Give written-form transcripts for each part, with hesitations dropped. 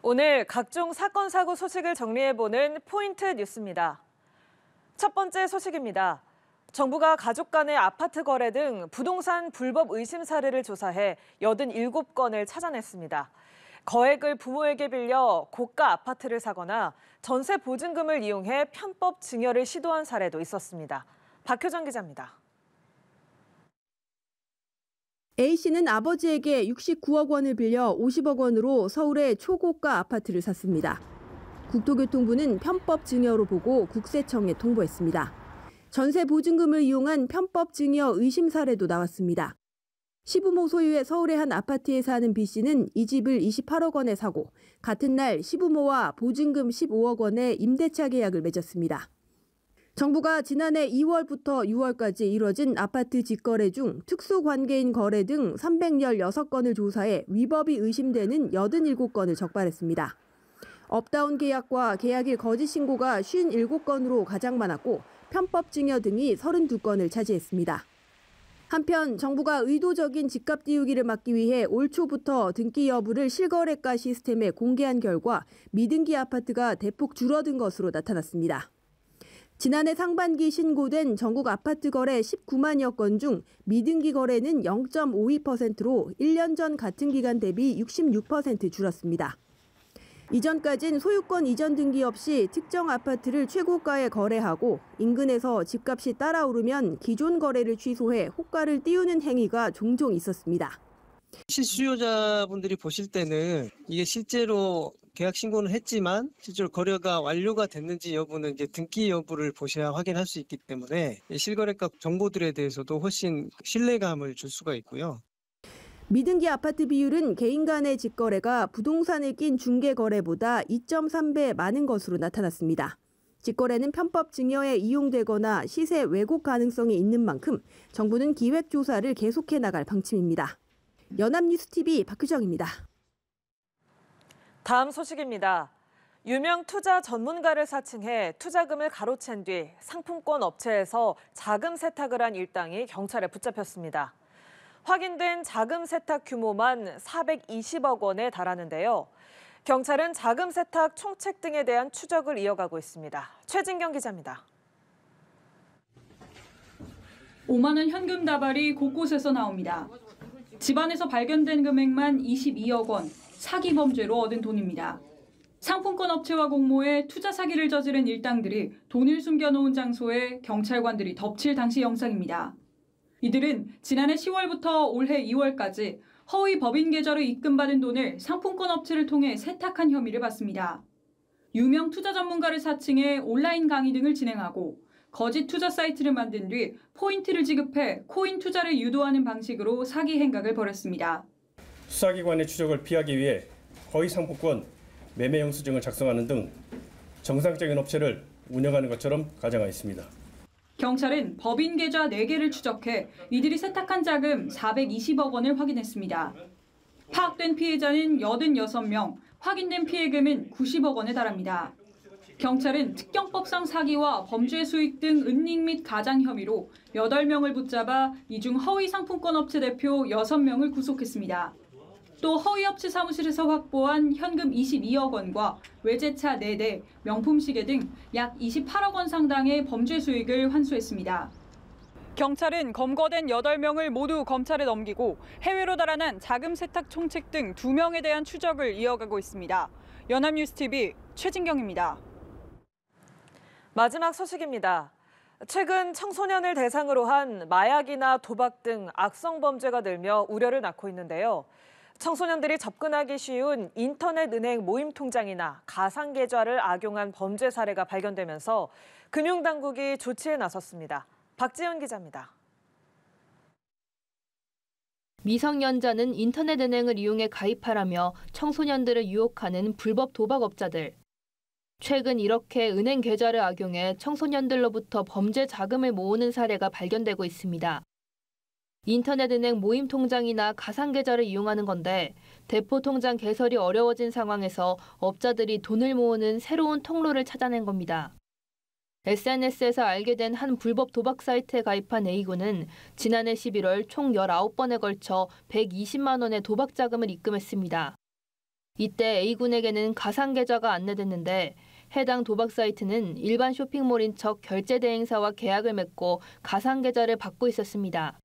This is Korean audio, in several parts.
오늘 각종 사건, 사고 소식을 정리해보는 포인트 뉴스입니다. 첫 번째 소식입니다. 정부가 가족 간의 아파트 거래 등 부동산 불법 의심 사례를 조사해 87건을 찾아냈습니다. 거액을 부모에게 빌려 고가 아파트를 사거나 전세 보증금을 이용해 편법 증여를 시도한 사례도 있었습니다. 박효정 기자입니다. A씨는 아버지에게 69억 원을 빌려 50억 원으로 서울의 초고가 아파트를 샀습니다. 국토교통부는 편법 증여로 보고 국세청에 통보했습니다. 전세 보증금을 이용한 편법 증여 의심 사례도 나왔습니다. 시부모 소유의 서울의 한 아파트에 사는 B씨는 이 집을 28억 원에 사고 같은 날 시부모와 보증금 15억 원의 임대차 계약을 맺었습니다. 정부가 지난해 2월부터 6월까지 이뤄진 아파트 직거래 중 특수관계인 거래 등 316건을 조사해 위법이 의심되는 87건을 적발했습니다. 업다운 계약과 계약일 거짓 신고가 57건으로 가장 많았고 편법 증여 등이 32건을 차지했습니다. 한편 정부가 의도적인 집값 띄우기를 막기 위해 올 초부터 등기 여부를 실거래가 시스템에 공개한 결과 미등기 아파트가 대폭 줄어든 것으로 나타났습니다. 지난해 상반기 신고된 전국 아파트 거래 19만여 건 중 미등기 거래는 0.52%로 1년 전 같은 기간 대비 66% 줄었습니다. 이전까진 소유권 이전 등기 없이 특정 아파트를 최고가에 거래하고 인근에서 집값이 따라오르면 기존 거래를 취소해 호가를 띄우는 행위가 종종 있었습니다. 실수요자분들이 보실 때는 이게 실제로 계약 신고는 했지만 실제로 거래가 완료가 됐는지 여부는 이제 등기 여부를 보셔야 확인할 수 있기 때문에 실거래가 정보들에 대해서도 훨씬 신뢰감을 줄 수가 있고요. 미등기 아파트 비율은 개인 간의 직거래가 부동산에 낀 중개 거래보다 2.3배 많은 것으로 나타났습니다. 직거래는 편법 증여에 이용되거나 시세 왜곡 가능성이 있는 만큼 정부는 기획 조사를 계속해 나갈 방침입니다. 연합뉴스TV 박효정입니다. 다음 소식입니다. 유명 투자 전문가를 사칭해 투자금을 가로챈 뒤 상품권 업체에서 자금 세탁을 한 일당이 경찰에 붙잡혔습니다. 확인된 자금 세탁 규모만 420억 원에 달하는데요. 경찰은 자금 세탁 총책 등에 대한 추적을 이어가고 있습니다. 최진경 기자입니다. 5만 원 현금 다발이 곳곳에서 나옵니다. 집안에서 발견된 금액만 22억 원, 사기 범죄로 얻은 돈입니다. 상품권 업체와 공모해 투자 사기를 저지른 일당들이 돈을 숨겨놓은 장소에 경찰관들이 덮칠 당시 영상입니다. 이들은 지난해 10월부터 올해 2월까지 허위 법인 계좌로 입금받은 돈을 상품권 업체를 통해 세탁한 혐의를 받습니다. 유명 투자 전문가를 사칭해 온라인 강의 등을 진행하고 거짓 투자 사이트를 만든 뒤 포인트를 지급해 코인 투자를 유도하는 방식으로 사기 행각을 벌였습니다. 수사기관의 추적을 피하기 위해 허위 상품권 매매 영수증을 작성하는 등 정상적인 업체를 운영하는 것처럼 가정하였습니다. 경찰은 법인 계좌 4개를 추적해 이들이 세탁한 자금 420억 원을 확인했습니다. 파악된 피해자는 86명, 확인된 피해금은 90억 원에 달합니다. 경찰은 특경법상 사기와 범죄 수익 등 은닉 및 가장 혐의로 8명을 붙잡아 이 중 허위 상품권 업체 대표 6명을 구속했습니다. 또 허위 업체 사무실에서 확보한 현금 22억 원과 외제차 4대, 명품 시계 등 약 28억 원 상당의 범죄 수익을 환수했습니다. 경찰은 검거된 8명을 모두 검찰에 넘기고 해외로 달아난 자금 세탁 총책 등 2명에 대한 추적을 이어가고 있습니다. 연합뉴스TV 최진경입니다. 마지막 소식입니다. 최근 청소년을 대상으로 한 마약이나 도박 등 악성 범죄가 늘며 우려를 낳고 있는데요. 청소년들이 접근하기 쉬운 인터넷 은행 모임 통장이나 가상 계좌를 악용한 범죄 사례가 발견되면서 금융당국이 조치에 나섰습니다. 박지연 기자입니다. 미성년자는 인터넷 은행을 이용해 가입하라며 청소년들을 유혹하는 불법 도박업자들. 최근 이렇게 은행 계좌를 악용해 청소년들로부터 범죄 자금을 모으는 사례가 발견되고 있습니다. 인터넷 은행 모임 통장이나 가상 계좌를 이용하는 건데 대포 통장 개설이 어려워진 상황에서 업자들이 돈을 모으는 새로운 통로를 찾아낸 겁니다. SNS에서 알게 된 한 불법 도박 사이트에 가입한 A군은 지난해 11월 총 19번에 걸쳐 120만 원의 도박 자금을 입금했습니다. 이때 A군에게는 가상 계좌가 안내됐는데 해당 도박 사이트는 일반 쇼핑몰인 척 결제 대행사와 계약을 맺고 가상 계좌를 받고 있었습니다.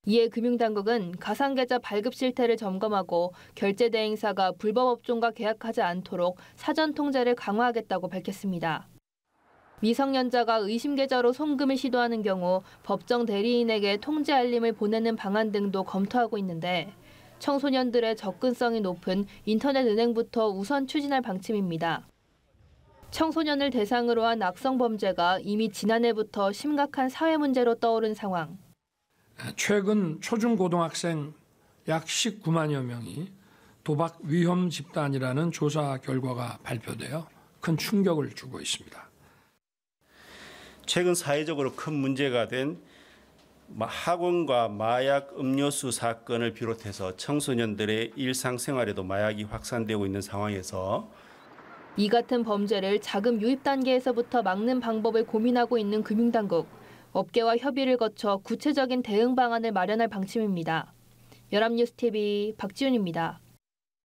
이에 금융당국은 가상 계좌 발급 실태를 점검하고 결제 대행사가 불법 업종과 계약하지 않도록 사전 통제를 강화하겠다고 밝혔습니다. 미성년자가 의심 계좌로 송금을 시도하는 경우 법정 대리인에게 통제 알림을 보내는 방안 등도 검토하고 있는데 청소년들의 접근성이 높은 인터넷 은행부터 우선 추진할 방침입니다. 청소년을 대상으로 한 악성 범죄가 이미 지난해부터 심각한 사회 문제로 떠오른 상황. 최근 초중고등학생 약 19만여 명이 도박 위험 집단이라는 조사 결과가 발표되어 큰 충격을 주고 있습니다. 최근 사회적으로 큰 문제가 된 학원과 마약 음료수 사건을 비롯해서 청소년들의 일상생활에도 마약이 확산되고 있는 상황에서 이 같은 범죄를 자금 유입 단계에서부터 막는 방법을 고민하고 있는 금융당국. 업계와 협의를 거쳐 구체적인 대응 방안을 마련할 방침입니다. 연합뉴스TV 박지훈입니다.